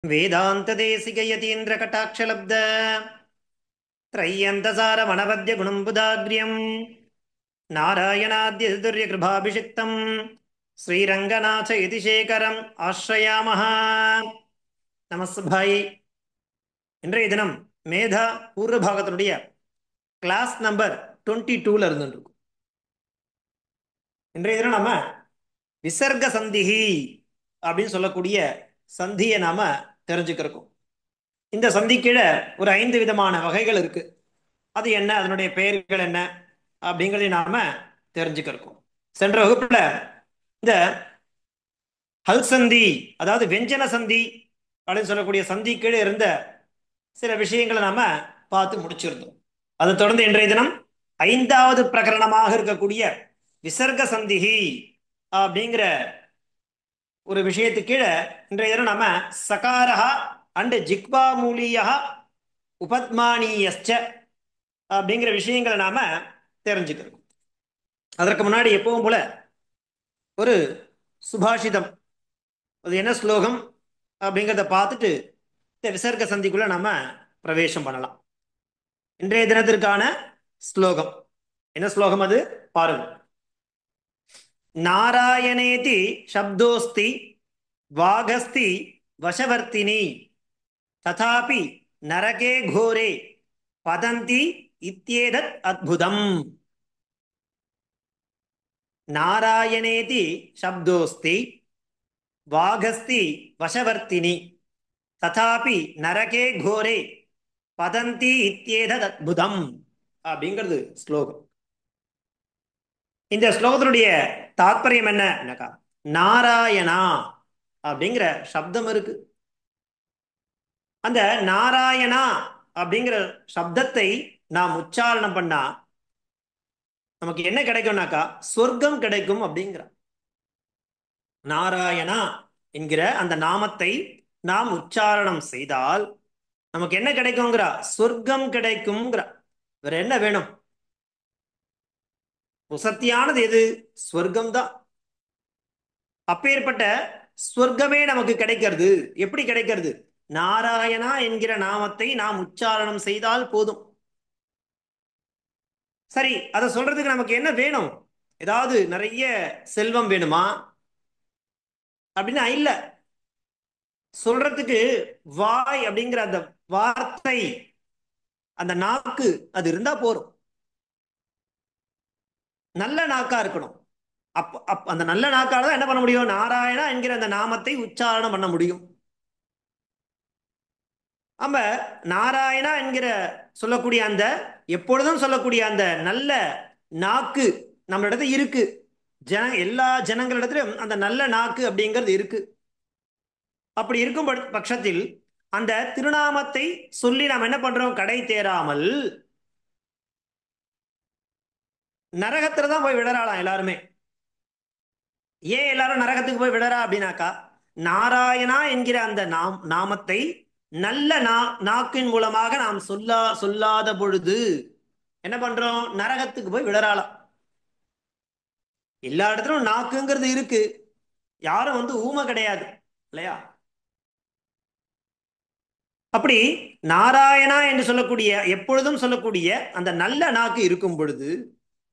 वेदान्तदेशिकयतीन्द्रकटाक्षलब्ध त्रय्यन्तसारमनवद्य गुणम्बुदाग्र्यम् नारायणाद्यसुतुर्यकृभाभिषिक्तम् श्रीरङ्गनाथ यतिशेखरम् आश्रयामः. நமஸ்பாய். இன்றைய தினம் மேதா பூர்வ பாகத்தினுடைய கிளாஸ் நம்பர் 22ல இருந்துருக்கும். இன்றைய தினம் நம்ம விசர்க சந்திஹி அப்படின்னு சொல்லக்கூடிய சந்தியை நாம தெரிஞ்சுக்கிறோம். இந்த சந்தி கீழே ஒரு 5 விதமான வகைகள் இருக்கு. அது என்ன, அதனுடைய பெயர்கள் என்ன அப்படிங்கிறத நாம தெரிஞ்சுக்கிறோம். சென்ற வகுப்புல இந்த ஹல் சந்தி, அதாவது வெஞ்சன சந்தி அப்படின்னு சொல்லக்கூடிய சந்தி கீழே இருந்த சில விஷயங்களை நாம பார்த்து முடிச்சிருந்தோம். அதை தொடர்ந்து இன்றைய தினம் 5வது பிரகரணமாக இருக்கக்கூடிய விசர்க சந்திஹி அப்படிங்கிற ஒரு விஷயத்து கீழே இன்றைய தினம் நம்ம சகாரஹா அண்ட் ஜிக்பா மூலியா உபத்மானியஸ்ச அப்படிங்கிற விஷயங்களை நாம தெரிஞ்சுக்கிறோம். அதற்கு முன்னாடி எப்பவும் போல ஒரு சுபாஷிதம், அது என்ன ஸ்லோகம் அப்படிங்கிறத பார்த்துட்டு இந்த விசர்க சந்திக்குள்ள நாம பிரவேசம் பண்ணலாம். இன்றைய தினத்திற்கான ஸ்லோகம் என்ன ஸ்லோகம் அது பாருங்க. நாராயணேதி சப்தோஸ்தி வாகஸ்தி வசவர்த்தினி ததாபி நரகே கோரே பதந்தி இத்யேதத் அத்புதம். நாராயணேதி சப்தோஸ்தி வாகஸ்தி வசவர்த்தினி ததாபி நரகே கோரே பதந்தி இத்யேதத் அத்புதம் அப்படிங்கிறது ஸ்லோகம். இந்த ஸ்லோகத்தினுடைய தாத்பரியம் என்னக்கா, நாராயணா அப்படிங்கிற சப்தம் இருக்கு. அந்த நாராயணா அப்படிங்கிற சப்தத்தை நாம் உச்சாரணம் பண்ணா நமக்கு என்ன கிடைக்கும்னாக்கா சொர்க்கம் கிடைக்கும் அப்படிங்கிற. நாராயணா என்கிற அந்த நாமத்தை நாம் உச்சாரணம் செய்தால் நமக்கு என்ன கிடைக்கும்ங்கிற, சொர்க்கம் கிடைக்கும்ங்கிற. வேற என்ன வேணும்? உசத்தியானது எது? சொர்க்கம் தான். அப்பேற்பட்ட சொர்க்கமே நமக்கு கிடைக்கிறது. எப்படி கிடைக்கிறது? நாராயணா என்கிற நாமத்தை நாம் உச்சாரணம் செய்தால் போதும். சரி, அதை சொல்றதுக்கு நமக்கு என்ன வேணும்? ஏதாவது நிறைய செல்வம் வேணுமா அப்படின்னா இல்ல. சொல்றதுக்கு வாய் அப்படிங்கிற அந்த வார்த்தை, அந்த நாக்கு அது இருந்தா போறோம். நல்ல நாக்கா இருக்கணும். அந்த நல்ல நாக்கால தான் என்ன பண்ண முடியும்? நாராயணா என்கிற அந்த நாமத்தை உச்சாரணம் பண்ண முடியும். நம்ம நாராயணா என்கிற சொல்லக்கூடிய அந்த எப்பொழுதும் சொல்லக்கூடிய அந்த நல்ல நாக்கு நம்மளிடத்துல இருக்கு. எல்லா ஜனங்களிடத்திலும் அந்த நல்ல நாக்கு அப்படிங்கிறது இருக்கு. அப்படி இருக்கும் பட்சத்தில் அந்த திருநாமத்தை சொல்லி நாம் என்ன பண்றோம்? கடை தேராமல் நரகத்துல தான் போய் விடறாளாம் எல்லாருமே. ஏன் எல்லாரும் நரகத்துக்கு போய் விடறா அப்படின்னாக்கா, நாராயணா என்கிற அந்த நாமத்தை நல்ல நாக்கின் மூலமாக நாம் சொல்லாத பொழுது என்ன பண்றோம்? நரகத்துக்கு போய் விடறாளாம். எல்லா இடத்துலும் நாக்குங்கிறது இருக்கு, யாரும் ஊமை கிடையாது இல்லையா? அப்படி நாராயணா என்று சொல்லக்கூடிய எப்பொழுதும் சொல்லக்கூடிய அந்த நல்ல நாக்கு இருக்கும் பொழுது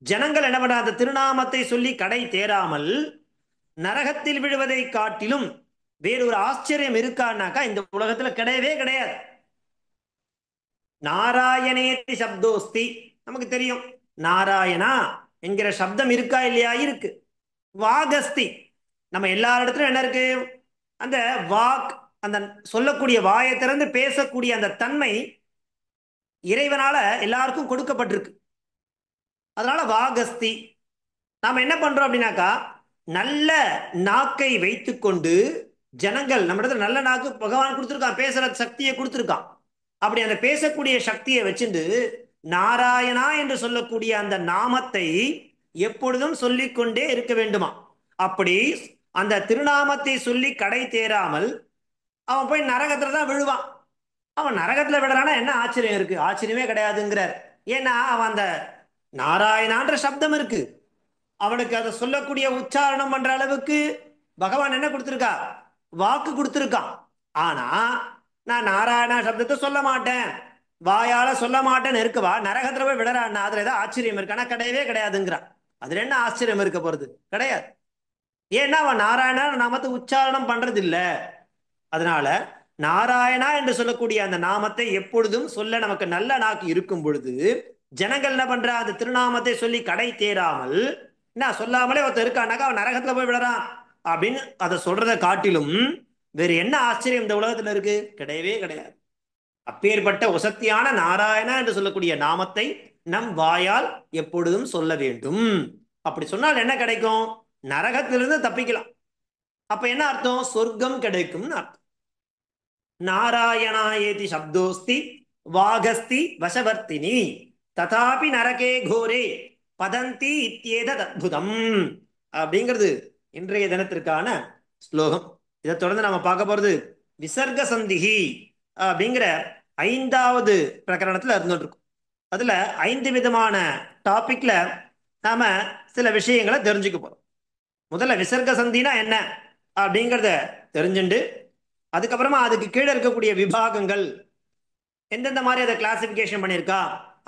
ஜனங்கள் என்ன பண்ண, அந்த திருநாமத்தை சொல்லி கடை தேராமல் நரகத்தில் விழுவதை காட்டிலும் வேறொரு ஆச்சரியம் இருக்கான்னாக்கா இந்த உலகத்துல கிடையவே கிடையாது. நாராயணேதி சப்தோஸ்தி, நமக்கு தெரியும் நாராயணா என்கிற சப்தம் இருக்கா இல்லையா? இருக்கு. வாகஸ்தி, நம்ம எல்லா இடத்துலயும் என்ன இருக்கு? அந்த வாக், அந்த சொல்லக்கூடிய வாயை திறந்து பேசக்கூடிய அந்த தன்மை இறைவனால எல்லாருக்கும் கொடுக்கப்பட்டிருக்கு. அதனால வாகஸ்தி. நாம என்ன பண்றோம் அப்படின்னாக்கா, நல்ல நாக்கை வைத்துக்கொண்டு ஜனங்கள் நம்ம இடத்துல நல்ல நாக்கு பகவான் கொடுத்துருக்கான், பேசுற சக்தியை கொடுத்துருக்கான். அப்படி அந்த பேசக்கூடிய சக்தியை வச்சுட்டு நாராயணா என்று சொல்லக்கூடிய அந்த நாமத்தை எப்பொழுதும் சொல்லிக்கொண்டே இருக்க வேண்டுமா. அப்படி அந்த திருநாமத்தை சொல்லி கடை தேராமல் அவன் போய் நரகத்துல தான் விழுவான். அவன் நரகத்துல விடுறானா என்ன ஆச்சரியம் இருக்கு? ஆச்சரியமே கிடையாதுங்கிறார். ஏன்னா அவன் அந்த நாராயணான்ற சப்தம் இருக்கு, அவனுக்கு அதை சொல்லக்கூடிய உச்சாரணம் பண்ற அளவுக்கு பகவான் என்ன கொடுத்திருக்கா? வாக்கு கொடுத்திருக்கான். ஆனா நான் நாராயணா சப்தத்தை சொல்ல மாட்டேன், வாயால சொல்ல மாட்டேன்னு இருக்குவா நரகத்துல போய் விடறான்னா அதுல ஏதாவது ஆச்சரியம் இருக்கு? ஆனா கிடையவே கிடையாதுங்கிறான். அதுல என்ன ஆச்சரியம் இருக்க போறது? கிடையாது. ஏன்னா அவன் நாராயணா நாமத்தை உச்சாரணம் பண்றது இல்ல. அதனால நாராயணா என்று சொல்லக்கூடிய அந்த நாமத்தை எப்பொழுதும் சொல்ல நமக்கு நல்ல நாக்கு இருக்கும் பொழுது ஜனங்கள் என்ன பண்ற, அந்த திருநாமத்தை சொல்லி கடை தேராமல் என்ன சொல்லாமலே ஒருத்தர் இருக்கானாக்கா அவன் நரகத்துல போய் விடுறான் அப்படின்னு அதை சொல்றதை காட்டிலும் வேறு என்ன ஆச்சரியம் இந்த உலகத்துல இருக்கு? கிடையவே கிடையாது. அப்பேற்பட்ட உசத்தியான நாராயணா என்று சொல்லக்கூடிய நாமத்தை நம் வாயால் எப்பொழுதும் சொல்ல வேண்டும். அப்படி சொன்னால் என்ன கிடைக்கும்? நரகத்திலிருந்து தப்பிக்கலாம். அப்ப என்ன அர்த்தம்? சொர்க்கம் கிடைக்கும் அர்த்தம். நாராயணாயேதி சப்தோஸ்தி வாகஸ்தி வசவர்த்தினி ததாபி நரகே கோரே பதந்தி இத்தியேதத் அத்புதம் அப்படிங்கிறது இன்றைய தினத்திற்கான ஸ்லோகம். இதை தொடர்ந்து நம்ம பார்க்க போறது விசர்க சந்திஹி அப்படிங்கிற 5வது பிரகரணத்துல இருந்துட்டு இருக்கும். அதுல 5 விதமான டாபிக்ல நாம சில விஷயங்களை தெரிஞ்சுக்க போறோம். முதல்ல விசர்க சந்தினா என்ன அப்படிங்கிறத தெரிஞ்சுண்டு அதுக்கப்புறமா அதுக்கு கீழே இருக்கக்கூடிய விபாகங்கள் எந்தெந்த மாதிரி அதை கிளாசிபிகேஷன் பண்ணியிருக்கா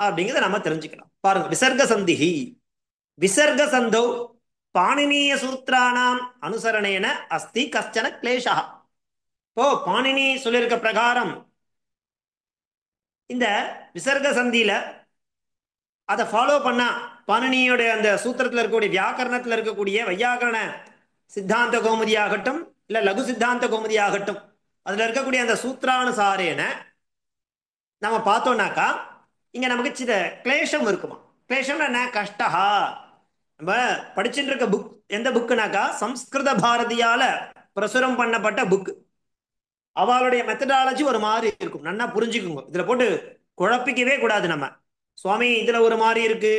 அப்படிங்கிறத நம்ம தெரிஞ்சுக்கலாம். பாருங்க, விசர்க சந்திஹி விசர்க சந்தௌ பாணினீய சூத்திரானாம் அனுசரணேன அஸ்தி கஷ்டன கிளேஷா. இப்போ பாணினி சொல்லியிருக்க பிரகாரம் இந்த விசர்க சந்தியில அதை ஃபாலோ பண்ணா பாணினியோட அந்த சூத்திரத்தில் இருக்கக்கூடிய வியாக்கரணத்தில் இருக்கக்கூடிய வையாக்கரண சித்தாந்த கௌமுதி ஆகட்டும் இல்ல லகு சித்தாந்த கௌமுதி ஆகட்டும் அதுல இருக்கக்கூடிய அந்த சூத்திரானுசாரேன நம்ம பார்த்தோம்னாக்கா இங்க நமக்கு சில கிளேஷம் இருக்குமா. கிளேஷம்னா என்ன? கஷ்டஹா. நம்ம படிச்சுட்டு இருக்க புக் எந்த புக்குனாக்கா சம்ஸ்கிருத பாரதியால பிரசுரம் பண்ணப்பட்ட புக். அவளுடைய மெத்தடாலஜி ஒரு மாதிரி இருக்கும், நல்லா புரிஞ்சுக்குங்க. இதுல போட்டு குழப்பிக்கவே கூடாது. நம்ம சுவாமி இதுல ஒரு மாதிரி இருக்கு,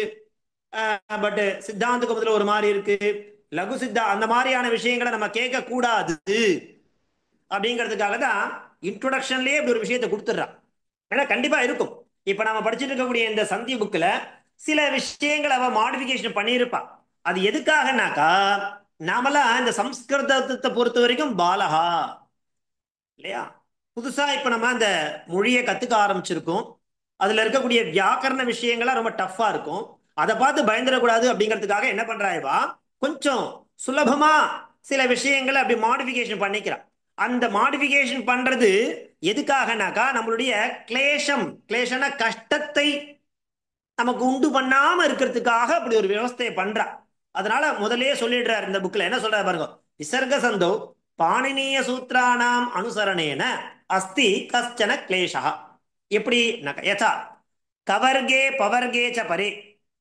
பட் சித்தாந்த கௌமுதில ஒரு மாதிரி இருக்கு, லகு சித்தா அந்த மாதிரியான விஷயங்களை நம்ம கேட்க கூடாது அப்படிங்கிறதுக்காக தான் இன்ட்ரோடக்ஷன்லயே இப்படி ஒரு விஷயத்தை கொடுத்துட்றான். ஏன்னா கண்டிப்பா இருக்கும். இப்ப நம்ம படிச்சுட்டு இருக்கக்கூடிய இந்த சந்தி புக்ல சில விஷயங்களை அவ மாடிபிகேஷன் பண்ணியிருப்பா. அது எதுக்காகனாக்கா நாமெல்லாம் இந்த சம்ஸ்கிருதத்தை பொறுத்த வரைக்கும் பாலகா இல்லையா, புதுசா இப்ப நம்ம அந்த மொழியை கத்துக்க ஆரம்பிச்சிருக்கோம். அதுல இருக்கக்கூடிய வியாக்கரண விஷயங்கள்லாம் ரொம்ப டஃப்பா இருக்கும். அதை பார்த்து பயந்துடக்கூடாது அப்படிங்கிறதுக்காக என்ன பண்றாயவா கொஞ்சம் சுலபமா சில விஷயங்களை அப்படி மாடிஃபிகேஷன் பண்ணிக்கிறான். அந்த மாடிஃபிகேஷன் பண்றது எதுக்காகனாக்கா நம்மளுடைய கிளேஷன கஷ்டத்தை நமக்கு உண்டு பண்ணாம இருக்கிறதுக்காக அப்படி ஒரு விவஸ்தையை பண்றா. அதனால முதலே சொல்லிடுறார் இந்த புக்ல. என்ன சொல்றாரு பாருங்க, விசர்க சந்தோ பாணினீய சூத்திரானாம் அனுசரணேன அஸ்தி கஷ்டன கிளேஷா. எப்படி யதா கவர்கே பவர்கே ச பரே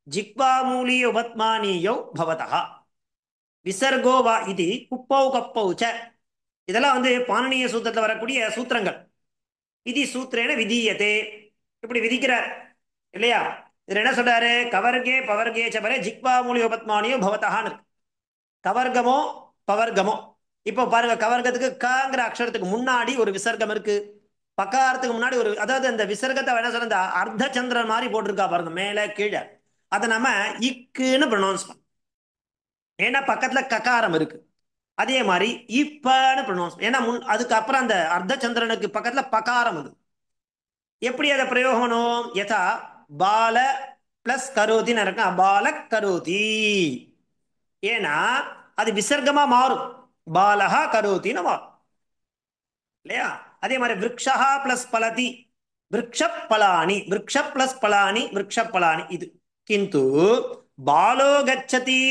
ஜிக்வாமூலிய உபத்மானியோ பவதா விசர்கோ வா இது குப்பௌ கப்பௌ ச. இதெல்லாம் வந்து பாணினிய சூத்திரத்தில் வரக்கூடிய சூத்திரங்கள். விதி சூத்திரேன விதீயதே, இப்படி விதிக்கிறார் இல்லையா. இதுல என்ன சொல்றாரு? கவர்கே பவர்கே ச பரே ஜிக்வாமூலிய உபத்மானியோ பவதான்னு. கவர்கமோ பவர்கமோ. இப்போ பாருங்க, கவர்க்கத்துக்கு கங்கிற அக்ஷரத்துக்கு முன்னாடி ஒரு விசர்க்கம் இருக்கு, பக்காரத்துக்கு முன்னாடி ஒரு, அதாவது அந்த விசர்க்கத்தை என்ன சொல்ற அர்த்த சந்திரன் மாதிரி போட்டிருக்கா பாருங்க மேல கீழே. அதை நம்ம இக்குன்னு ப்ரொனவுன்ஸ் பண்ணோம், ஏன்னா பக்கத்துல ககாரம் இருக்கு. அதே மாதிரி இப்பன்னு ப்ரொனவுன்ஸ், ஏன்னா அதுக்கு அப்புறம் அந்த அர்த்த சந்திரனுக்கு பக்கத்துல பகாரம் இருக்கு. எப்படி அதை பிரயோகம் பண்ணுவோம்? யதா பால பிளஸ் கரோதின்னு இருக்கும், பால கரோதி. ஏன்னா அது விசர்க்கமா மாறும், பாலஹா கரோத்தின்னு மாறும் இல்லையா. அதே மாதிரி விரக்ஷா பிளஸ் பலதி விரக்ஷ பலானி, விரக்ஷ பிளஸ் பலானி விரக்ஷ பலானி. இது கிந்து பாலோ கச்சதி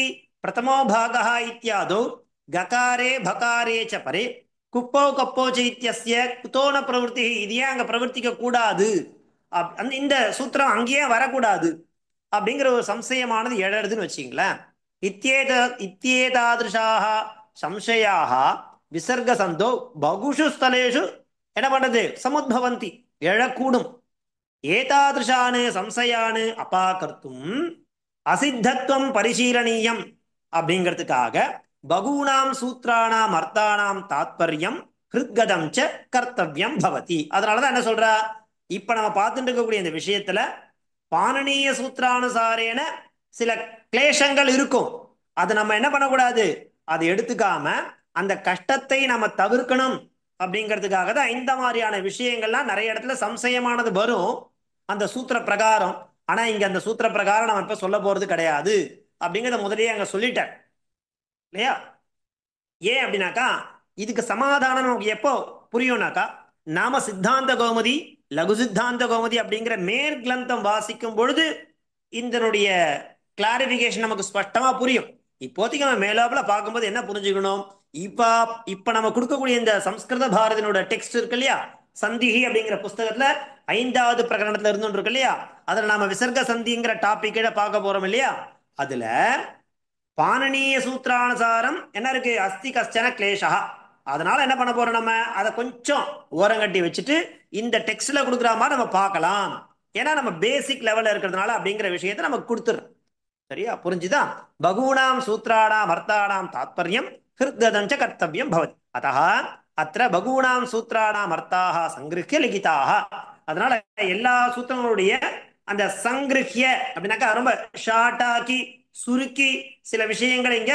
பிரதமோ பாகः இத்யாதோ ககாரே பகாரே ச பரே குப்போ கப்போ ச இத்யஸ்ய குதோ ந பிரவருத்தி. இது ஏன் அங்க பிரவர்த்திக்க கூடாது, இந்த சூத்திரம் அங்கேயே வரக்கூடாது அப்படிங்கிற ஒரு சம்சயமானது எழறதுன்னு வச்சுங்களேன். இத்தியேதாதிருஷாக சம்சயாக விசர்க சந்தோ பகுஷு ஸ்தலேஷு என்ன பண்றது சமுத்பவந்தி, எழக்கூடும். ஏதாதிருஷானு சம்சயானு அபாகர்த்தும் அசித்தத்துவம் பரிசீலனீயம் அப்படிங்கிறதுக்காக பகூனாம் சூத்ரானாம் அர்த்தானாம் தாத்பரியம் ஹிருத்கதம் ச கர்த்தவியம் பவதி. அதனாலதான் என்ன சொல்றா, இப்ப நம்ம பார்த்துட்டு இருக்கக்கூடிய இந்த விஷயத்துல பாணினிய சூத்திரானுசாரேன சில கிளேஷங்கள் இருக்கும். அதை நம்ம என்ன பண்ணக்கூடாது, அதை எடுத்துக்காம அந்த கஷ்டத்தை நம்ம தவிர்க்கணும் அப்படிங்கிறதுக்காக தான் இந்த மாதிரியான விஷயங்கள்லாம் நிறைய இடத்துல சம்சயமானது வரும் அந்த சூத்திர பிரகாரம். ஆனா இங்க அந்த சூத்திர பிரகாரம் நம்ம இப்ப சொல்ல போறது கிடையாது அப்படிங்கிறத முதலியே அங்க சொல்லிட்டேன் இல்லையா. ஏன் அப்படின்னாக்கா இதுக்கு சமாதானம் நமக்கு எப்போ புரியும்னாக்கா நாம சித்தாந்த கௌமுதி லகு சித்தாந்த கௌமுதி அப்படிங்கிற மேற்கிளந்தம் வாசிக்கும் பொழுது இதனுடைய கிளாரிபிகேஷன் நமக்கு ஸ்பஷ்டமா புரியும். இப்போதைக்கு நம்ம மேலாப்புல பார்க்கும்போது என்ன புரிஞ்சுக்கணும், இப்ப இப்ப நம்ம கொடுக்கக்கூடிய இந்த சம்ஸ்கிருத பாரதினோட டெக்ஸ்ட் இருக்கு இல்லையா, சந்திஹி அப்படிங்கிற புஸ்தகத்துல 5வது பிரகரணத்துல இருந்து இருக்கு இல்லையா, அதுல நாம விசர்க சந்திங்கிற டாபிக் பார்க்க போறோம் இல்லையா. அதுல பாணனீய சூத்திரானுசாரம் என்ன இருக்கு, அஸ்தி கஷ்டன கிளேஷா. அதனால என்ன பண்ண போறோம், நம்ம அதை கொஞ்சம் ஓரங்கட்டி வச்சுட்டு இந்த டெக்ஸ்ட்ல கொடுக்குற மாதிரி நம்ம பார்க்கலாம். ஏன்னா நம்ம பேசிக் லெவல்ல இருக்கிறதுனால அப்படிங்கிற விஷயத்தை நமக்கு கொடுத்துரும். சரியா புரிஞ்சுதா. பகூனாம் சூத்ராணாம் அர்த்தானாம் தாத்பரியம் ஹிருத்கதஞ்ச கர்த்தவியம் பவதி. அத்தஹ அத்திர பகூனாம் சூத்ராணாம் அர்த்தாக சங்கிருஹ்ய லிகிதாக. அதனால எல்லா சூத்திரங்களுடைய அந்த சங்கிருஹ்ய அப்படின்னாக்கா ரொம்ப ஷார்ட்டாக்கி சுருக்கி சில விஷயங்கள் இங்க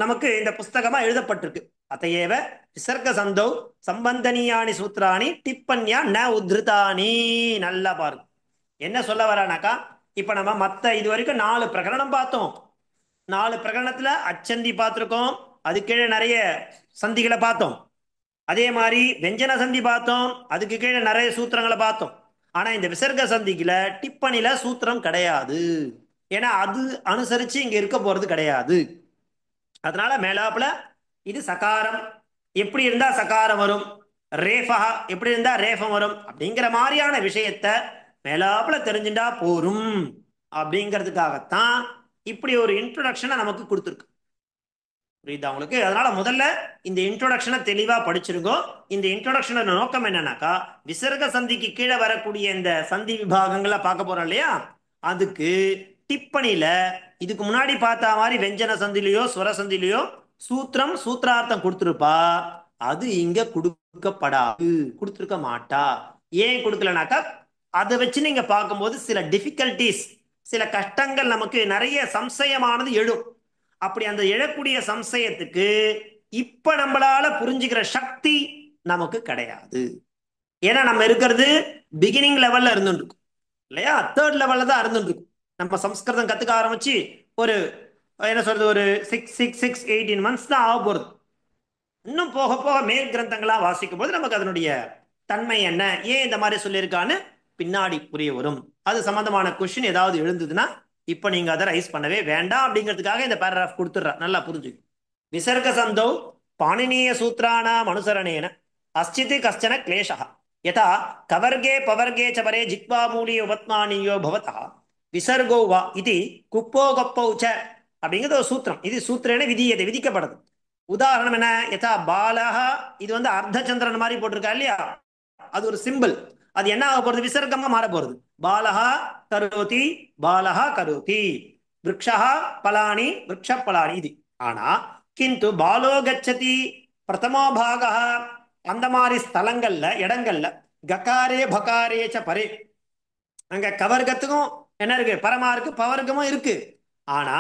நமக்கு இந்த புஸ்தகமா எழுதப்பட்டிருக்கு. அத்தையேவ விசர்க சந்தோ சம்பந்தனியானி சூத்ராணி டிப்பன்யா ந உத்ருதானி. நல்லா பாருங்க என்ன சொல்ல வரானாக்கா, இப்ப நம்ம மத்த இது வரைக்கும் 4 பிரகரணம் பார்த்தோம். 4 பிரகரணத்துல அச்சந்தி பார்த்திருக்கோம், அது கீழே நிறைய சந்திகளை பார்த்தோம். அதே மாதிரி வெஞ்சன சந்தி பார்த்தோம், அதுக்கு கீழே நிறைய சூத்திரங்களை பார்த்தோம். ஆனா இந்த விசர்க சந்திக்குல டிப்பணில சூத்திரம் கிடையாது. ஏன்னா அது அனுசரிச்சு இங்க இருக்க போறது கிடையாது. அதனால மேலாப்புல இது சகாரம் எப்படி இருந்தா சகாரம் வரும், ரேஃபா எப்படி இருந்தா ரேஃபம் வரும் அப்படிங்கிற மாதிரியான விஷயத்த மேலாப்புல தெரிஞ்சுட்டா போரும் அப்படிங்கிறதுக்காகத்தான் இப்படி ஒரு இன்ட்ரோடக்ஷனை நமக்கு கொடுத்துருக்கு. புரியுதா உங்களுக்கு. அதனால முதல்ல இந்த இன்ட்ரோடக்ஷனை தெளிவா படிச்சிருக்கோ. இந்த இன்ட்ரோடக்ஷனோட நோக்கம் என்னன்னாக்கா, விசர்க சந்திக்கு கீழே வரக்கூடிய இந்த சந்தி விபாகங்களை பார்க்க போறோம் இல்லையா, அதுக்கு டிப்பணில இதுக்கு முன்னாடி பார்த்த மாதிரி வெஞ்சன சந்திலையோ ஸ்வர சந்திலையோ சூத்திரம் சூத்திரார்த்தம் கொடுத்துருப்பா, அது இங்க கொடுக்கப்படாது, கொடுத்துருக்க மாட்டா. ஏன் கொடுக்கலனாக்கா அதை வச்சு நீங்க பார்க்கும்போது சில டிஃபிகல்டிஸ் சில கஷ்டங்கள் நமக்கு நிறைய சம்சயமானது எழும். அப்படி அந்த எழக்கூடிய சம்சயத்துக்கு இப்ப நம்மளால புரிஞ்சுக்கிற சக்தி நமக்கு கிடையாது. ஏன்னா நம்ம இருக்கிறது பிகினிங் லெவல்ல இருந்துட்டு இருக்கும் இல்லையா, 3rd லெவல்ல தான் இருந்துட்டு இருக்கும். நம்ம சம்ஸ்கிருதம் கத்துக்க ஆரம்பிச்சு ஒரு என்ன சொல்றது ஒரு 6 6 6 18 months தான் ஆக போறது. இன்னும் போக போக மேல் கிரந்தங்களா வாசிக்கும் போது நமக்கு அதனுடைய தன்மை என்ன, ஏன் இந்த மாதிரி சொல்லியிருக்கான்னு பின்னாடி புரிய வரும். அது சம்பந்தமான கொஸ்டின் ஏதாவது எழுந்ததுன்னா இப்ப நீங்க அதை ரைஸ் பண்ணவே வேண்டாம் அப்படிங்கிறதுக்காக இந்த பேராகிராஃப் கொடுத்துடுற. நல்லா புரிஞ்சு. விசர்க சந்தோ பாணினீய சூத்ராணாம் அனுசரணேன அஸ்சித் கஷ்டன கிளேஷா யதா கவர்கே பவர்கே ச பரே ஜிக்வா மூலிய உபத்மானியோ பவதா விசர்கோ வா இது குப்போ கப்போ ச அப்படிங்கிறது ஒரு சூத்திரம். இது சூத்திரேன விதியதை விதிக்கப்படுது. உதாரணம் என்ன, யதா பாலஹா, இது அர்த்த சந்திரன் மாதிரி போட்டிருக்கா இல்லையா, அது ஒரு சிம்பிள். அது என்ன ஆக போறது, விசர்க்கமா மாற போறது. பாலஹா கரோதி பாலஹா கரோதி, விரக்ஷா பலானி விரக்ஷ பலானி இது. ஆனா கிந்து பாலோ கச்சதி பிரதமோ பாகா, அந்த மாதிரி ஸ்தலங்கள்ல இடங்கள்ல ககாரே பகாரே ச பரே, அங்க கவர்க்கத்துக்கும் என்ன இருக்கு, பரமா இருக்கு, பவர்க்கமும் இருக்கு. ஆனா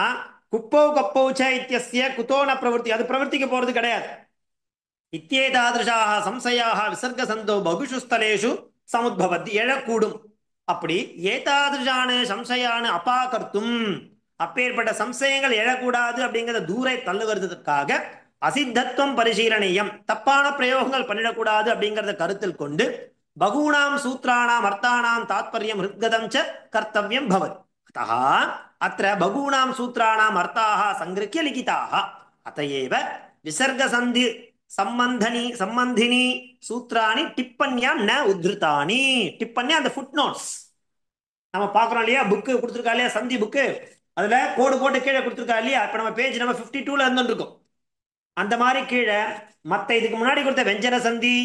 குப்போ கப்போ ச இத்தியஸ்ய குதோன பிரவருத்தி, அது பிரவர்த்திக்க போறது கிடையாது. இத்தியேதாதிருஷாக சம்சயாக விசர்க சந்தோ பகுஷு ஸ்தலேஷு சமுத்பவத்தி, எழக்கூடும். அப்படி ஏதாதிருஷான சம்சயான அபாகர்த்தும், அப்பேற்பட்ட சம்சயங்கள் எழக்கூடாது அப்படிங்கிறத தூரை தள்ளுவதற்காக அசித்தத்துவம் பரிசீலனையம், தப்பான பிரயோகங்கள் பண்ணிடக்கூடாது அப்படிங்கிறத கருத்தில் கொண்டு பகூனாம் சூத்ராணாம் அர்த்தானாம் தாத்பரியம் ஹிருத்கதம் ச கர்த்தவியம் பவதி. அத்தஹ அத்ர பகூனாம் சூத்ராணாம் அர்த்தாக சங்கிருஹ்ய லிகிதாக அத்தயேவ விசர்க சந்தி சம்பந்தினி சூத்ராணி டிப்பன்யாம் ந உத்ருதானி. டிப்பன்யா அந்த ஃபுட் நோட்ஸ் நம்ம பாக்குறோம் இல்லையா, புக்கு கொடுத்துருக்கா இல்லையா, சந்தி புக்கு, அதுல கோடு போட்டு கீழே கொடுத்துருக்கா இல்லையா. இப்ப நம்ம பேஜ் நம்ம 52ல இருந்து இருக்கோம். அந்த மாதிரி கீழே மத்த இதுக்கு முன்னாடி கொடுத்த வெஞ்சன சந்தி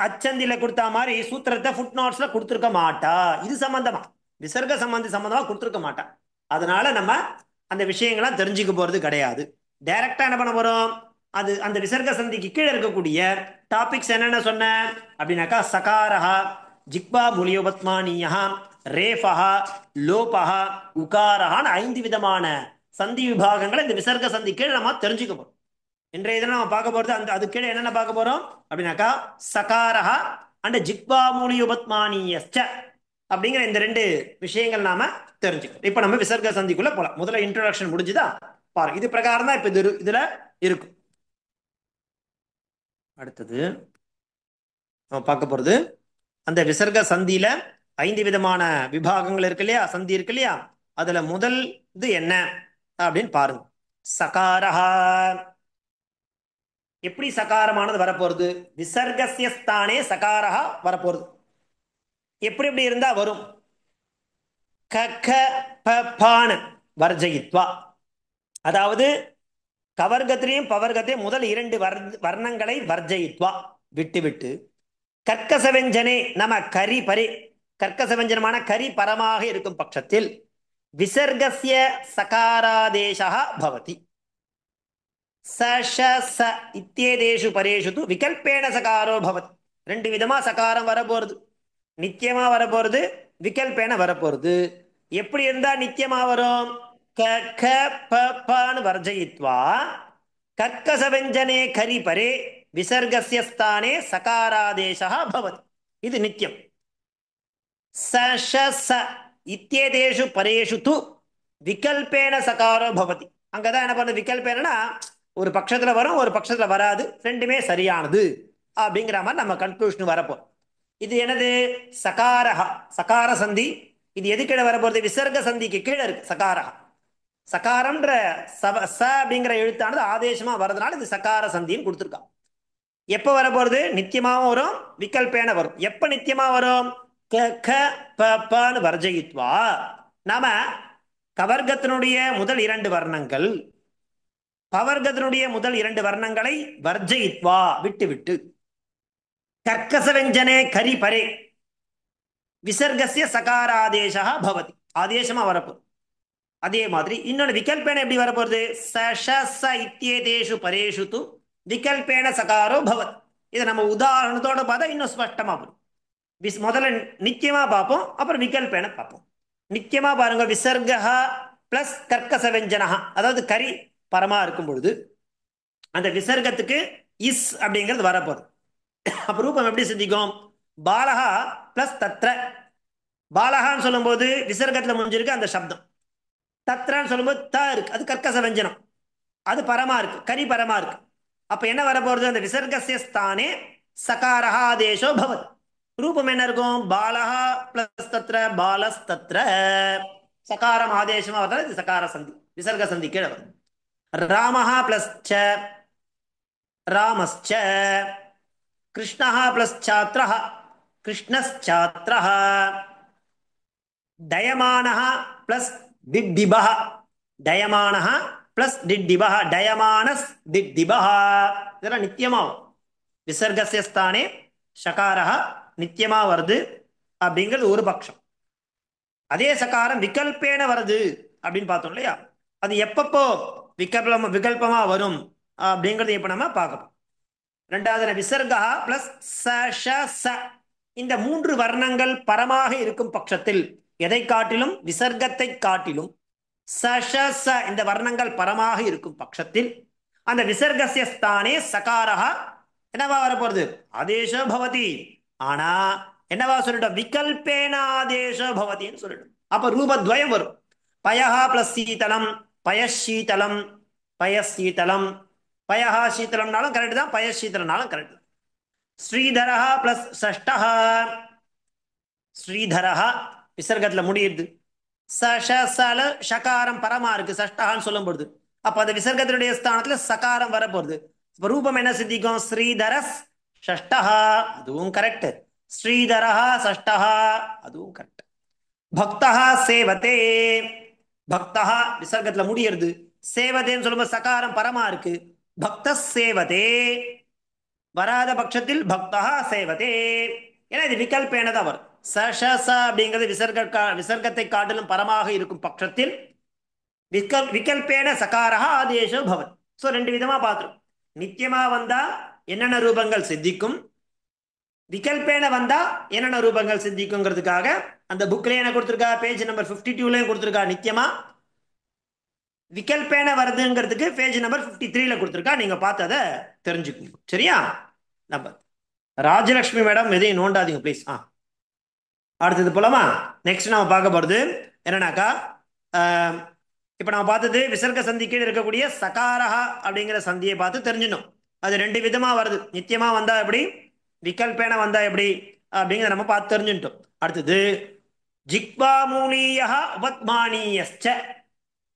அச்சந்தில கொடுத்த மாதிரி சூத்திரத்தை ஃபுட் நோட்ஸ்ல கொடுத்துருக்க மாட்டா. இது சம்பந்தமா விசர்க சம்பந்தமா கொடுத்துருக்க மாட்டா. அதனால நம்ம அந்த விஷயங்கள்லாம் தெரிஞ்சுக்க போறது கிடையாது. டைரக்டா என்ன பண்ண போறோம், அது அந்த விசர்க சந்திக்கு கீழே இருக்கக்கூடிய டாபிக்ஸ் என்னென்ன சொன்ன அப்படின்னாக்கா, சகாரஹா ஜிக்வா மூலியோபத்மானியா ரேஃபஹா லோபஹா உகாரஹான்னு 5 விதமான சந்தி விபாகங்களை இந்த விசர்க சந்தி கீழே நம்ம தெரிஞ்சுக்க போறோம். இன்றைய தினம் நம்ம பார்க்க போறது அந்த அது கீழே என்னென்ன பார்க்க போறோம் அப்படின்னாக்கா சகாரஹா அண்ட் ஜிக்வா மூலி உபத்மானியஸ்ச அப்படிங்கிற இந்த ரெண்டு விஷயங்கள் நாம தெரிஞ்சுக்கணும். இப்ப நம்ம விசர்க சந்திக்குள்ள போலாம். முதல்ல இன்ட்ரோடக்ஷன் முடிஞ்சுதா பாருங்க. இது பிரகாரம் தான் இப்ப இதுல இருக்கும். அடுத்தது நம்ம பார்க்க போறது அந்த விசர்க சந்தியில 5 விதமான விபாகங்கள் இருக்கு இல்லையா, சந்தி இருக்கு இல்லையா, அதுல முதல் இது என்ன அப்படின்னு பாருங்க. சகாரஹா. எப்படி சகாரமானது வரப்போறது? விசர்கஸ்யஸ்தானே சகாரஹா வரப்போறது. எப்படி எப்படி இருந்தா வரும்? க பான வர்ஜயித்வா. அதாவது கவர்க்கத்திலையும் பவர்க்கத்தையும் முதல் 2 வர்ணங்களை வர்ஜயித்வா விட்டு விட்டு கர்க்கசவெஞ்சனே நம கரி பரி கர்க்கசவெஞ்சனமான கரி பரமாக இருக்கும் பட்சத்தில் விசர்கஸ்ய சகாராதேசா பவதி. ச இத்தியேதேஷு பரேஷு து விகல்பேன சகாரோ பவதி. 2 விதமா சகாரம் வரப்போறது. நித்தியமா வரப்போறது, விகல்பேன வரப்போறது. எப்படி இருந்தா நித்தியமா வரும்? கன்னு வர்ஜயித்வா கர்க்கசவெஞ்சனே கரி பரே விசர்கஸ்ய ஸ்தானே சகாராதேசா பவதி. இது நித்தியம். ச இத்தியேதேஷு பரேஷு து விகல்பேன சகாரோ பவதி. அங்கதான் என்ன பண்ணுது? விகல்பேனா ஒரு பட்சத்துல வரும், ஒரு பட்சத்துல வராது, ரெண்டுமே சரியானது அப்படிங்கிற மாதிரி நம்ம கன்க்ளூஷன் வரப்போம். இது என்னது? சகாரஹா, சகார சந்தி. இது எது கீழே வரப்போறது? விசர்க சந்திக்கு கீழே இருக்கு சகாரஹா. சகாரம்ன்ற ச அப்படிங்கிற எழுத்தானது ஆதேசமா வர்றதுனால இது சகார சந்தின்னு கொடுத்துருக்கான். எப்ப வரப்போறது? நித்தியமாவும் வரும், விகல்பேன வரும். எப்ப நித்தியமா வரும்? பன்னு வர்ஜயித்வா. நாம கவர்க்கத்தினுடைய முதல் 2 வர்ணங்கள், பவர்க்கத்தினுடைய முதல் 2 வர்ணங்களை வர்ஜயித்வா விட்டு விட்டு கர்க்கசவெஞ்சனே கரி பரே விசர்கஸ்ய சகாராதேசா பவதி. ஆதேசமா வரப்போகுது. அதே மாதிரி இன்னொன்று விகல்பேன எப்படி வரப்போகுது? ச இத்தியேதேஷு பரேஷு து விகல்பேன சகாரோ பவத். இதை நம்ம உதாரணத்தோட பார்த்தா இன்னும் ஸ்பஷ்டமா வரும். முதல்ல நித்தியமா பார்ப்போம், அப்புறம் விகல்பேன பார்ப்போம். நித்தியமா பாருங்க, விசர்கா பிளஸ் கர்க்கசவெஞ்சனா, அதாவது கரி பரமா இருக்கும் பொழுது அந்த விசர்க்கத்துக்கு இஸ் அப்படிங்கிறது வரப்போகுது. அப்ப ரூபம் எப்படி சித்திக்கும்? பாலகா பிளஸ் தத்ர. பாலகான்னு சொல்லும் போது விசர்க்கத்துல முடிஞ்சிருக்கு அந்த சப்தம். தத்ரான்னு சொல்லும்போது த இருக்கு, அது கர்க்கசவெஞ்சனம், அது பரமா இருக்கு, கரி பரமா இருக்கு. அப்ப என்ன வரப்போறது? அந்த விசர்கஸ்ய ஸ்தானே சகாரஹா ஆதேசோ பவத். ரூபம் என்ன இருக்கும்? பாலஹா பிளஸ் தத்ர பாலஸ் தத்ர. சகாரம் ஆதேசமா வர்றது இது சகார சந்தி, விசர்க சந்தி கீழே வரும். ராமஹா பிளஸ் ச ராமஸ்ச. கிருஷ்ணஹா பிளஸ் சாத்ரஹ கிருஷ்ணஸ்சாத்ரஹ. டயமானஹ பிளஸ் திட்டிபஹ டயமானஹ பிளஸ் திட்டிபஹ டயமானஸ் திட்டிபஹ. இதெல்லாம் நித்தியமாகும். விசர்கஸ்ய ஸ்தானே சகாரஹ நித்தியமா வருது அப்படிங்கிறது ஒரு பட்சம். அதே சகாரம் விகல்பேன வருது அப்படின்னு பார்த்தோம் இல்லையா, அது எப்பப்போ விகல்பமா வரும் அப்படிங்கிறது இப்ப நம்ம பார்க்கணும். ரெண்டாவது விசர்கா பிளஸ் ச. இந்த 3 வர்ணங்கள் பரமாக இருக்கும் பட்சத்தில், எதை காட்டிலும்? விசர்க்கத்தை காட்டிலும் ச இந்த வர்ணங்கள் பரமாக இருக்கும் பட்சத்தில் அந்த விசர்கஸ்ய ஸ்தானே சகாரஹா என்னவா வரப்போறது? ஆதேசோ பவதி. ஆனா என்னவா சொல்லிட்டோம்? விகல்பேன ஆதேசோ பவதின்னு சொல்லிட்டோம். அப்ப ரூபத்வயம் வரும். பயஹா பிளஸ் சீதலம், பயசீதலம், பயசீதலம். பயஹா சீதலம்னாலும் கரெக்ட் தான், பயசீதலம்னாலும் கரெக்ட் தான். ஸ்ரீதரஹா பிளஸ் சஷ்டஹா. ஸ்ரீதரஹா விசர்க்கத்துல முடியுது. சல ஷகாரம் பரமா இருக்கு, சஷ்டஹான்னு சொல்லும் பொழுது அப்ப அந்த விசர்க்கத்தினுடைய ஸ்தானத்துல சகாரம் வரப்போகுது. ரூபம் என்ன சித்திக்கும்? ஸ்ரீதரஸ் ஷஷ்டஹா, அதுவும் கரெக்ட். ஸ்ரீதரஹா சஷ்டஹா, அதுவும் கரெக்ட். பக்தஹா சேவதே. பக்தஹா விசர்க்கத்துல முடியறது. சேவதேன்னு சொல்லும்போது சகாரம் பரமா இருக்கு, பக்த சேவதே. வராத பட்சத்தில் பக்தஹா சேவதே. ஏன்னா இது விகல்பேன தான் வரும். ச அப்படிங்கிறது விசர்க்கத்தை காட்டிலும் பரமாக இருக்கும் பட்சத்தில் விகல்பேன சகாரஹா ஆதேசோ பவத். ஸோ 2 விதமா பார்த்துரும். நித்தியமா வந்தா என்னென்ன ரூபங்கள் சித்திக்கும், விகல்பேன வந்தா என்னென்ன ரூபங்கள் சித்திக்குங்கிறதுக்காக அந்த புக்லயே என்ன கொடுத்துருக்கா? பேஜ் நம்பர் 52லயும் கொடுத்துருக்கா. நித்தியமா விகல்பேன வருதுங்கிறதுக்கு பேஜ் நம்பர் 53ல கொடுத்துருக்கா, நீங்க பார்த்து அதை தெரிஞ்சுக்கணும். சரியா? நம்பர் ராஜலட்சுமி மேடம் எதையும் நோண்டாதீங்க ப்ளீஸ். அடுத்தது போலாமா? நெக்ஸ்ட் நம்ம பார்க்க போறது என்னன்னாக்கா, இப்போ நம்ம பார்த்தது விசர்க்க சந்தி கீழே இருக்கக்கூடிய சகாரஹா அப்படிங்கிற சந்தியை பார்த்து தெரிஞ்சிடணும். அது ரெண்டு விதமா வருது. நித்தியமா வந்தா எப்படி, விகல்பேன வந்தா எப்படி அப்படிங்கிறத நம்ம பார்த்து தெரிஞ்சுட்டோம். அடுத்தது ஜிக்வாமூலிய உபத்மானியஸ்ச,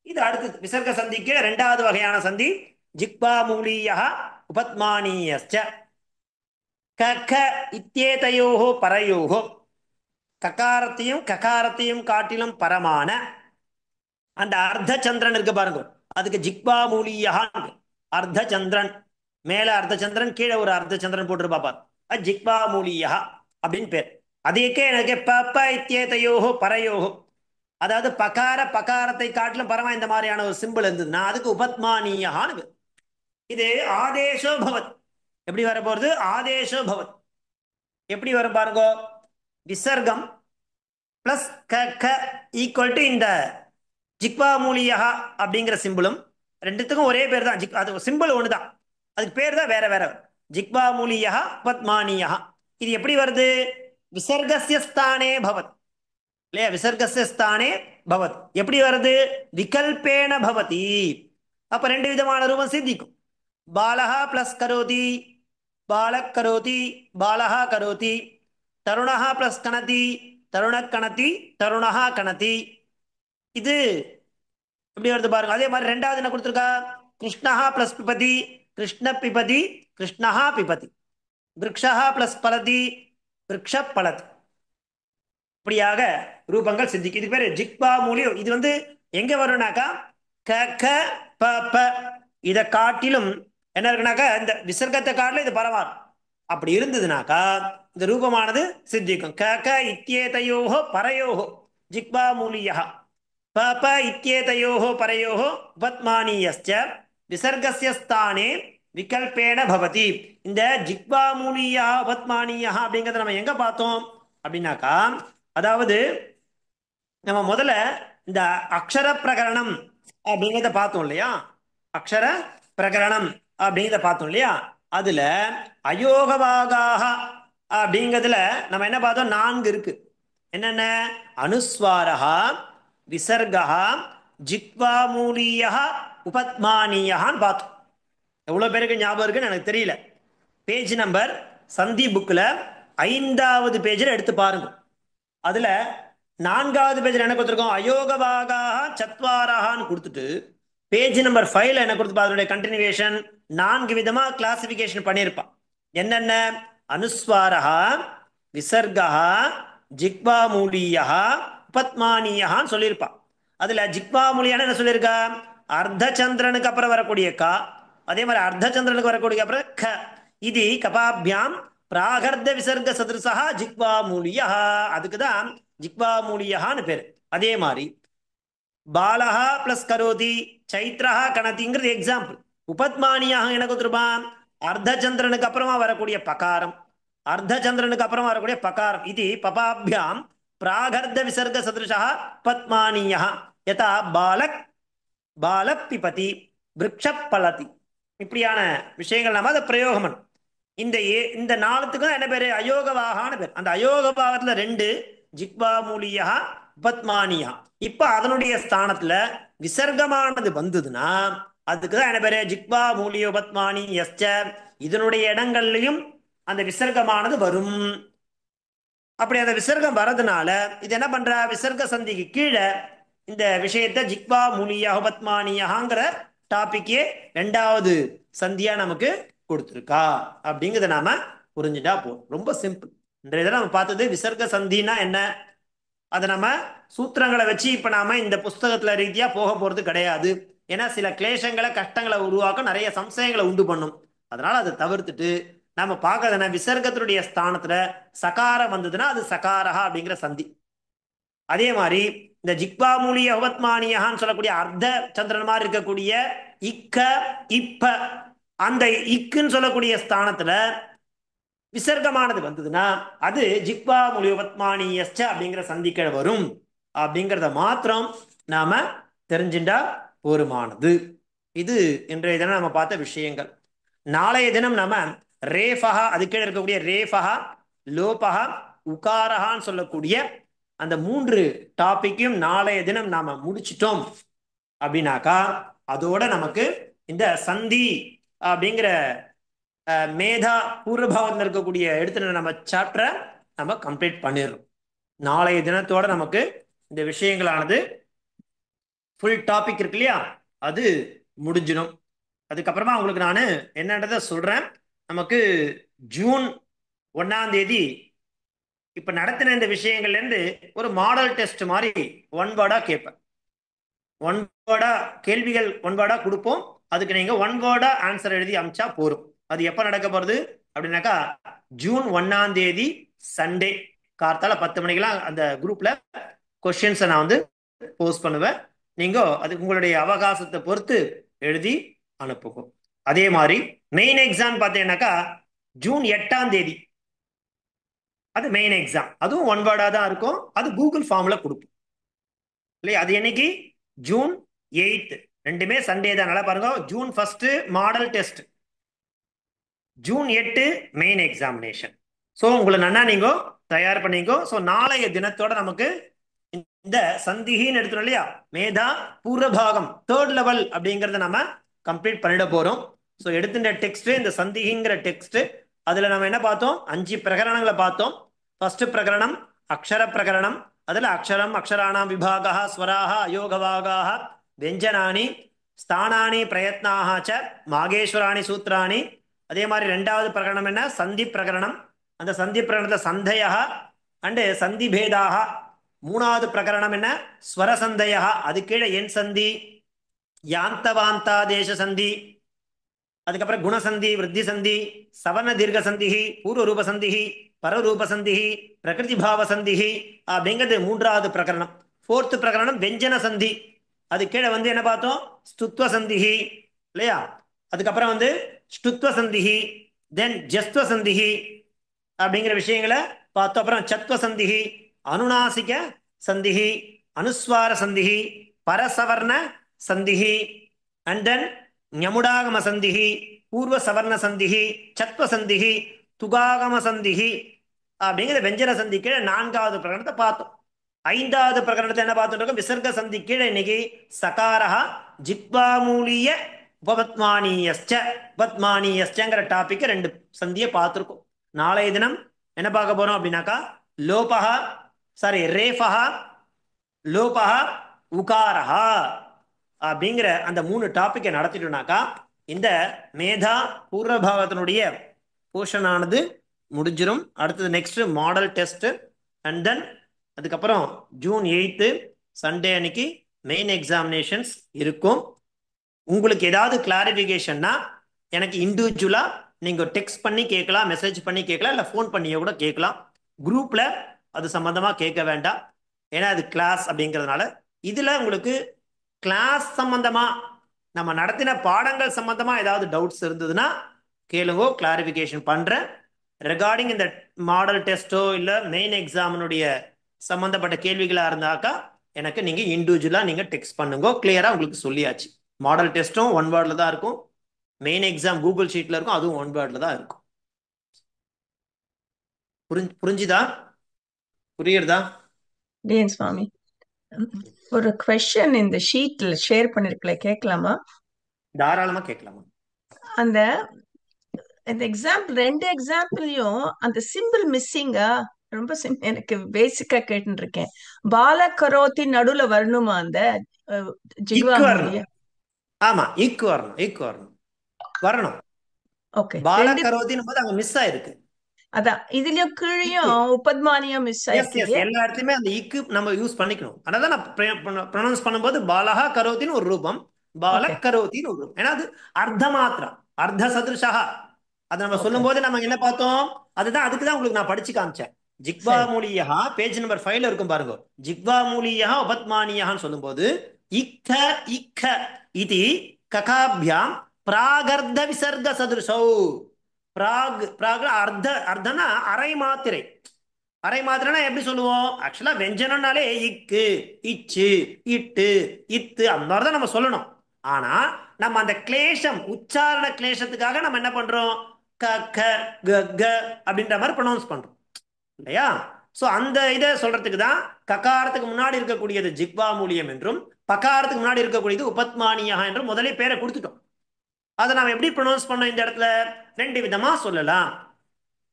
இது அடுத்தது விசர்க்க சந்திக்கு ரெண்டாவது வகையான சந்தி. ஜிக்வாமூலிய உபத்மானியஸ்ச க இத்தியேதயோஹோ பரயோஹோ, ககாரத்தையும் ககாரத்தையும் காட்டிலும் பரமான அந்த அர்த்த சந்திரன் இருக்கு பாருங்க, அதுக்கு ஜிக்வா மூலியா. அர்த்த சந்திரன் மேல அர்த்த சந்திரன், கீழே ஒரு அர்த்த சந்திரன் போட்டுருப்பா பாரு, அது ஜிக்வா மூலியா அப்படின்னு பேர். அதுக்கே எனக்கு ப இத்தியேதையோஹோ பரயோஹோ, அதாவது பகார பகாரத்தை காட்டிலும் பரமா இந்த மாதிரியான ஒரு சிம்பிள் இருந்ததுன்னா அதுக்கு உபத்மானியான்னு பேர். இது ஆதேசோ பவத். எப்படி வர போறது? ஆதேசோ பவத். எப்படி வரும் பாருங்க, விசர்க்கம் பிளஸ் க ஈக்குவல் டு இந்த ஜிக்வா மூலியா அப்படிங்கிற சிம்பிளும், ரெண்டுத்துக்கும் ஒரே பேர் தான். அது சிம்பிள் ஒன்று தான், அதுக்கு பேர் தான் வேற வேற. ஜிக்வா மூலியா பத்மானியா. இது எப்படி வருது? விசர்கஸ்ய ஸ்தானே பவத் இல்லையா? விசர்கஸ்ய ஸ்தானே பவத் எப்படி வருது? விகல்பேன பவதி. அப்ப ரெண்டு விதமான ரூபம் சித்திக்கும். பாலஹா பிளஸ் கரோதி, பாலக் கரோதி, பாலஹா கரோதி. தருணஹா பிளஸ் கணதி, தருண கணதி, தருணஹா கணதி. இது எப்படி வருது பாருங்க. அதே மாதிரி ரெண்டாவது என்ன கொடுத்துருக்கா? கிருஷ்ணஹா பிளஸ் பிபதி, கிருஷ்ண பிபதி, கிருஷ்ணஹா பிபதி. விரக்ஷஹா பிளஸ் பலதி, விரக்ஷ பலதி. இப்படியாக ரூபங்கள் சித்திக்கு. இது பேரு ஜிக்வா மூலியம். இது வந்து எங்க வரும்னாக்கா க க ப ப, இதை காட்டிலும் என்ன இருக்குனாக்கா இந்த விசர்க்கத்தை காட்டிலும் இது பரவாயில்ல. அப்படி இருந்ததுனாக்கா இந்த ரூபமானது சித்திக்கும். க க இத்தியேதயோஹோ பரயோஹோ ஜிக்வா மூலியா, ப இத்தியேதயோஹோ பரயோஹோ உபத்மானியஸ்ச விசர்கஸ்ய ஸ்தானே விகல்பேன பவதி. இந்த ஜிக்வா மூலியா உபத்மானியா அப்படிங்கிறத நம்ம எங்க பார்த்தோம் அப்படின்னாக்கா, அதாவது நம்ம முதல்ல இந்த அக்ஷர பிரகரணம் அப்படிங்கிறத பார்த்தோம் இல்லையா? அக்ஷர பிரகரணம் அப்படிங்கிறத பார்த்தோம் இல்லையா? அதுல அயோகவாகாக அப்படிங்கிறதுல நம்ம என்ன பார்த்தோம்? 4 இருக்கு. என்னென்ன? அனுஸ்வாரஹா, விசர்கா, ஜிக்வா மூலியா, உபத்மானியான்னு பார்த்தோம். எவ்வளவு பேருக்கு ஞாபகம் இருக்குன்னு எனக்கு தெரியல. பேஜ் நம்பர் சந்தி புக்கில் 5வது பேஜில் எடுத்து பாருங்க. அதுல 4வது பேஜில் என்ன கொடுத்துருக்கோம்? அயோகவாகா சத்வாரான்னு கொடுத்துட்டு பேஜ் நம்பர் 5ல என்ன கொடுத்து அதனுடைய கண்டினியூவேஷன் 4 விதமா கிளாசிபிகேஷன் பண்ணியிருப்பான். என்னென்ன? அனுஸ்வாரஹா, விசர்கா, ஜிக்வா மூலியா, உபத்மானியான்னு சொல்லியிருப்பான். அதுல ஜிக்வா மூலியான என்ன சொல்லியிருக்கா? அர்த்த சந்திரனுக்கு அப்புறம் வரக்கூடிய கா, அதே மாதிரி அர்த்த சந்திரனுக்கு வரக்கூடிய அப்புறம் க. இது கபாபியாம் பிராகர்த விசர்க சதுரசா ஜிக்வா மூலியா, அதுக்கு தான் ஜிக்வா மூலியான்னு பேர். அதே மாதிரி பாலஹா பிளஸ் கரோதி, சைத்ரஹா கணதிங்கிறது எக்ஸாம்பிள். உபத்மானியாக என்ன கொடுத்துருப்பான்? அர்த்த சந்திரனுக்கு அப்புறமா வரக்கூடிய பகாரம், அர்த்த சந்திரனுக்கு அப்புறமா வரக்கூடிய பகாரம். இது பபாபியாம் பிராகர்த விசர்க சதுரசா பத்மானியா யதா பாலக் பாலக் பிபதி விரக்ஷ பலதி. இப்படியான விஷயங்கள் நாம அதை பிரயோகம் பண்ணும். இந்த 4த்துக்கும் என்ன பேரு? அயோகவாகான்னு பேர். அந்த அயோகவாகத்துல 2 ஜிக்வா மூலியா, உபத்மானியா. இப்ப அதனுடைய ஸ்தானத்துல விசர்க்கமானது வந்ததுன்னா அதுக்கு தான் என்ன பேரு? ஜிக்வா மூலிய உபத்மானி எஸ்ச. இதனுடைய இடங்கள்லையும் அந்த விசர்க்கமானது வரும். அப்படி அந்த விசர்க்கம் வரதுனால இது என்ன பண்ற? விசர்க்க சந்திக்கு கீழே இந்த விஷயத்தை ஜிக்வா மூலியா உபத்மானியாங்கிற டாபிக்கே 2வது சந்தியா நமக்கு கொடுத்துருக்கா அப்படிங்கிறத நாம புரிஞ்சுட்டா போதும். ரொம்ப சிம்பிள். இன்றைய நம்ம பார்த்தது விசர்க்க சந்தினா என்ன, அதை நம்ம சூத்திரங்களை வச்சு இப்ப நாம இந்த புஸ்தகத்துல ரீதியா போக போறது கிடையாது. ஏன்னா சில கிளேசங்களை கஷ்டங்களை உருவாக்க நிறைய சம்சயங்களை உண்டு பண்ணும். அதனால அதை தவிர்த்துட்டு நம்ம பார்க்கறதுனா விசர்க்கத்தினுடைய ஸ்தானத்துல சகாரம் வந்ததுன்னா அது சகாரஹா அப்படிங்கிற சந்தி. அதே மாதிரி இந்த ஜிக்வா மூலிய உபத்மானியான்னு சொல்லக்கூடிய அர்த்த சந்திரன் மாதிரி இருக்கக்கூடிய இக்க இப்ப, அந்த இக்குன்னு சொல்லக்கூடிய ஸ்தானத்துல விசர்க்கமானது வந்ததுன்னா அது ஜிக்வா மூலிய உபத்மானியஸ்ச அப்படிங்கிற சந்திக்கீழ வரும். அப்படிங்கிறத மாத்திரம் நாம தெரிஞ்சுட்டா போருமானது. இது இன்றைய தினம் நம்ம பார்த்த விஷயங்கள். நாளைய தினம் நம்ம ரேஃபஹா, அதுக்கே இருக்கக்கூடிய ரேஃபஹா, லோபஹா, உகாரஹான்னு சொல்லக்கூடிய அந்த 3 டாபிக்கையும் நாளைய தினம் நாம முடிச்சிட்டோம் அப்படின்னாக்கா அதோட நமக்கு இந்த சந்தி அப்படிங்கிற மேதா பூர்வபாவத்தில் இருக்கக்கூடிய எடுத்து நம்ம சாப்டரை நம்ம கம்ப்ளீட் பண்ணிடுறோம். நாளைய தினத்தோட நமக்கு இந்த விஷயங்களானது ஃபுல் டாபிக் இருக்கு இல்லையா, அது முடிஞ்சிடும். அதுக்கப்புறமா உங்களுக்கு நான் என்னன்றதை சொல்றேன். நமக்கு ஜூன் 1 இப்ப நடத்தின இந்த விஷயங்கள்ல இருந்து ஒரு மாடல் டெஸ்ட் மாதிரி ஒன் வேர்டா கேட்பேன். ஒன் வேர்டா கேள்விகள் ஒன் வேர்டா கொடுப்போம். அதுக்கு நீங்க ஒன் வேர்டா ஆன்சர் எழுதி அமிச்சா போரும். அது எப்ப நடக்க போறது அப்படின்னாக்கா ஜூன் 1 சண்டே கார்த்தால 10 மணிக்கெல்லாம் அந்த குரூப்ல கொஸ்டின்ஸை நான் வந்து போஸ்ட் பண்ணுவேன். நீங்க அது உங்களுடைய அவகாசத்தை பொறுத்து எழுதி அனுப்புங்க. அதே மாதிரி மெயின் எக்ஸாம் பார்த்தீங்கன்னாக்கா ஜூன் 8 அது மெயின் எக்ஸாம். அதுவும் ஒன் வேர்டா தான் இருக்கும். அது கூகுள் ஃபார்ம்ல கொடுப்போம் இல்லையா. அது என்னைக்கு ஜூன் 8, ரெண்டுமே சண்டே தான். நல்லா பாருங்க, June 1 model test, June 8 main examination. So உங்களை நன்னா நீங்க தயார் பண்ணிக்கோ. ஸோ நாளைய தினத்தோட நமக்கு இந்த சந்திகின்னு எடுத்துரும் இல்லையா, மேதா பூர்வபாகம் 3rd லெவல் அப்படிங்கறத நம்ம கம்ப்ளீட் பண்ணிட போறோம். ஸோ எடுத்துட்ட டெக்ஸ்ட் இந்த சந்திகிங்கிற டெக்ஸ்ட், அதுல நம்ம என்ன பார்த்தோம், 5 பிரகரணங்களை பார்த்தோம். ஃபர்ஸ்ட் பிரகரணம் அக்ஷர பிரகரணம். அதுல அக்ஷரம், அக்ஷராணாம் விபாகா, ஸ்வராக, அயோகவாகாக, வெஞ்சனானி, ஸ்தானானி, பிரயத்னாக ச, மாகேஸ்வராணி சூத்ராணி. அதே மாதிரி 2வது பிரகரணம் என்ன, சந்தி பிரகரணம். அந்த சந்தி பிரகரணத்தை சந்தையா அண்டு சந்தி பேதாக. 3வது பிரகரணம் என்ன, ஸ்வரசந்தையா. அது கீழே என் சந்தி, யாந்தவாந்தா தேச சந்தி, அதுக்கப்புறம் குணசந்தி, விருத்தி சந்தி, சவர்ண தீர்க்க சந்தி, பூர்வ ரூப சந்தி, பரரூப சந்தி, பிரகிருதி பாவ சந்தி அப்படிங்கிறது 3வது பிரகரணம். 4th பிரகரணம் வெஞ்சன சந்தி. அது கீழே வந்து என்ன பார்த்தோம், ஸ்துத்வ சந்தி இல்லையா. அதுக்கப்புறம் வந்து ஸ்துத்வ சந்தி, தென் ஜஸ்துவ சந்தி அப்படிங்கிற விஷயங்களை பார்த்தோம். அப்புறம் சத்வ சந்தி, அனுநாசிக சந்தி, அனுஸ்வார சந்தி, பரசவர்ண சந்தி, அண்ட் தென் ஞமுடாகம சந்தி, பூர்வ சவர்ண சந்தி, சத்வ சந்தி, துகாகம சந்தி அப்படிங்கிற வெஞ்சன சந்தி கீழே 4வது பிரகரணத்தை பார்த்தோம். 5வது பிரகரணத்தை என்ன பார்த்துட்டு, விசர்க சந்தி கீழே இன்னைக்கு சகாரஹா ஜிக்வாமூலிய உபபத்மானியஸ்சங்கிற டாபிக் 2 சந்தியை பார்த்துருக்கோம். நாளைய தினம் என்ன பார்க்க போறோம் அப்படின்னாக்கா லோபஹா, சாரி ரேஃபஹா, லோபஹா, உகாரஹா அப்படிங்கிற அந்த 3 டாபிக்கை நடத்திட்டோம்னாக்கா இந்த மேதா பூர்வபாகத்தினுடைய போர்ஷனானது முடிஞ்சிடும். அடுத்தது next model test, and then அதுக்கப்புறம் ஜூன் 8 சண்டே அன்னைக்கு மெயின் எக்ஸாமினேஷன்ஸ் இருக்கும். உங்களுக்கு ஏதாவது கிளாரிஃபிகேஷன்னா எனக்கு இண்டிவிஜுவலா நீங்க டெக்ஸ்ட் பண்ணி கேட்கலாம், மெசேஜ் பண்ணி கேட்கலாம், இல்லை ஃபோன் பண்ணியோ கூட கேட்கலாம். குரூப்ல அது சம்பந்தமா கேட்க வேண்டாம், ஏன்னா அது கிளாஸ் அப்படிங்கிறதுனால. இதுல உங்களுக்கு கிளாஸ் சம்பந்தமா நம்ம நடத்தின பாடங்கள் சம்பந்தமா ஏதாவது டவுட்ஸ் இருந்ததுன்னா கேளுங்கோ, கிளாரிஃபிகேஷன் பண்றேன். ரெகார்டிங் இந்த மாடல் டெஸ்ட்டோ இல்லை மெயின் எக்ஸாமினுடைய சம்பந்தப்பட்ட கேள்விகளா இருந்தாக்கா எனக்கு நீங்க இண்டிவிஜுவலா நீங்க டெக்ஸ்ட் பண்ணுங்க. கிளியரா உங்களுக்கு சொல்லியாச்சு. மாடல் டெஸ்ட்டும் ஒன் வேர்ட்ல தான் இருக்கும், மெயின் எக்ஸாம் கூகுள் ஷீட்ல இருக்கும், அதுவும் ஒன் வேர்ட்ல தான் இருக்கும். புரிஞ்சுதா, புரியுறதா? சுவாமி, ஒரு क्वेश्चन இந்த ஷீட்ல ஷேர் பண்ணிருக்கல, கேட்கலாமா? தாராளமா கேட்கலாமா. அந்த எக்ஸாம்பிள் 2 எக்ஸாம்பிளையும் அந்த சிம்பிள் மிஸ்ஸிங்கா, ரொம்ப எனக்கு பேசிக்கா கேட்டு இருக்கேன். பால கரோத்தி நடுவுல வரணுமா அந்த ஜிக்வா மூலிய? ஆமா, இக்கு வரணும், இக்கு வரணும், வரணும். ஓகே, பால கரோத்தின் போது அங்க மிஸ் ஆயிருக்கு. அதான் இதுலயும் கீழையும் உபத்மானியம் மிஸ் ஆயிருக்கு. எல்லா இடத்துலயுமே அந்த இக்கு நம்ம யூஸ் பண்ணிக்கணும். அதான் நான் ப்ரொனவுன்ஸ் பண்ணும்போது பாலஹா கரோத்தின்னு ஒரு ரூபம், பால கரோத்தின்னு ஒரு ரூபம். ஏன்னா அது அர்த்த மாத்திரம், அர்த்த சதுருஷா. அதை நம்ம சொல்லும் போது நம்ம என்ன பார்த்தோம், அதுதான் அதுக்குதான் உங்களுக்கு நான் படிச்சு காமிச்சேன். ஜிக்வா மூலியா பேஜ் நம்பர் 5ல இருக்கும் பாருங்க. ஜிக்வா மூலியா உபத்மானியான்னு சொல்லும் போது இக்க இக்க இது ககாபியாம் பிராகர்த்த விசர்க சதுருஷோ. பிராக் அர்த்த, அர்த்தனா அரை மாத்திரை. அரை மாத்திரைனா எப்படி சொல்லுவோம், ஆக்சுவலா வெஞ்சனம்னாலே இக்கு, இச்சு, இட்டு, இத்து அந்த மாதிரிதான் நம்ம சொல்லணும். ஆனா நம்ம அந்த கிளேஷம் உச்சாரண கிளேஷத்துக்காக நம்ம என்ன பண்றோம், க க க க அப்படின்ற மாதிரி ப்ரொனவுன்ஸ் பண்றோம் இல்லையா? சோ அந்த இதை சொல்றதுக்கு தான் ககாரத்துக்கு முன்னாடி இருக்கக்கூடியது ஜிக்வா மூலியம் என்றும் பகாரத்துக்கு முன்னாடி இருக்கக்கூடியது உபத்மானியா என்றும் முதலே பேரை கொடுத்துட்டோம். அதை நாம் எப்படி ப்ரொனவுன்ஸ் பண்ணோம் இந்த இடத்துல? ரெண்டு விதமா சொல்லலாம்.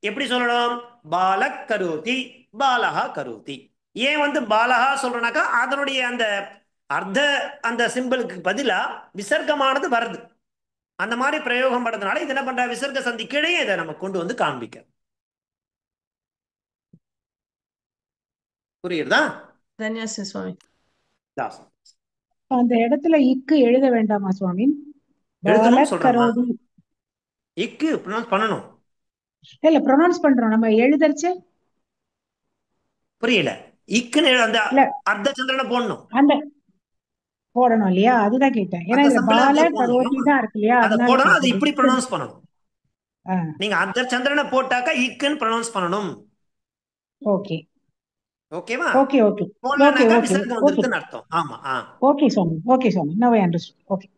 எப்படி சொல்லணும்? பாலக் கரோதி, பாலஹா கரோதி. ஏன் பாலஹா சொல்றனாக்கா அதனுடைய அந்த அர்த்த அந்த சிம்பிளுக்கு பதிலா விசர்க்கமானது வருது. அந்த மாதிரி பிரயோகம் பண்றதுனால இது என்ன பண்ற, விசர்க்க சந்தி கீழே இதை நம்ம கொண்டு காண்பிக்க. புரியுதா? தன்யாசி சுவாமி. தாசம். அந்த இடத்துல இக்கு எழுத வேண்டாமா சுவாமி? எழுதணும்னு சொல்றேம்மா. கரோதி இக்கு ப்ரொனவுன்ஸ் பண்ணணும். இல்ல ப்ரொனவுன்ஸ் பண்றோம் நம்ம எழுதறச்சு. புரியல. இக்குன்னு அந்த இல்ல அர்த்த சந்திரனை போடணும். அந்த போடணும் இல்லையா? அதுதான் கேட்டேன். ஏன்னா அந்த இதுல சம்பளம் பால போடணும். கரோதி தான் இருக்கு இல்லையா? அதை அதனால போடணும். அது கேட்டேன். இப்படி ப்ரொனவுன்ஸ் பண்ணணும். ஆ, நீங்க அர்த்த சந்திரனை போட்டாக்கா இக்குன்னு ப்ரொனவுன்ஸ் பண்ணணும். ஓகே ஓகேவா? ஓகே ஓகே ஓகே போடலனாக்கா ஓகே விசர்க்கம் ஓகே வந்திருக்குன்னு அர்த்தம். ஆமா. ஓகே சுவாமி. ஓகே சுவாமி. Now I understood. ஓகே.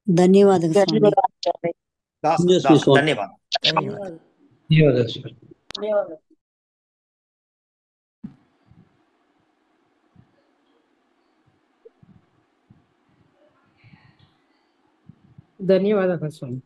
ಧನ್ಯವಾದಗಳು ಸ್ವಾಮಿ. ಧನ್ಯವಾದ. ಧನ್ಯವಾದ. ಧನ್ಯವಾದಗಳು ಸ್ವಾಮಿ.